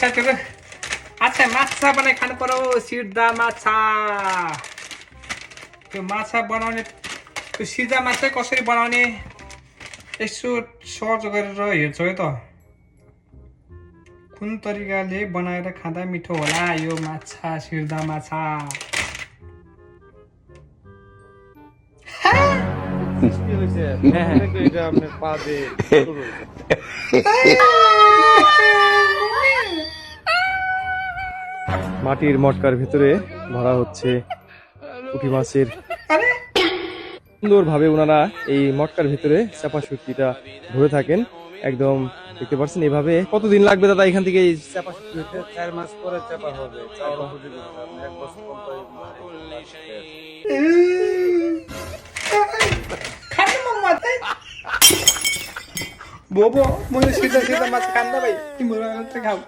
साथीहरु अच्छा माछा बनाइ खानु पर्यो सिधा माछा त्यो माछा बनाउने त्यो सिधा माछा कसरी बनाउने यसो सर्च गरेर हेर्छु है त कुन तरिकाले बनाएर खाँदा मिठो होला यो माछा सिधा माछा মাটির মটকার ভিতরে ভরা হচ্ছে পুঁটি মাছের সুন্দরভাবে ওনারা এই মটকার ভিতরে চাপা শুটকিটা ধরে থাকেন একদম দেখতে পাচ্ছেন এইভাবে কতদিন লাগবে দাদা এখান থেকে এই চাপা শুটকি হতে 4 মাস পরে চাপা হবে 4 বছর পর্যন্ত 1 বছর खानु मन मात्रै बोबो मैले सिधा सिधा माछा खान्दा भाइ तिम्रो मात्रै खाऊ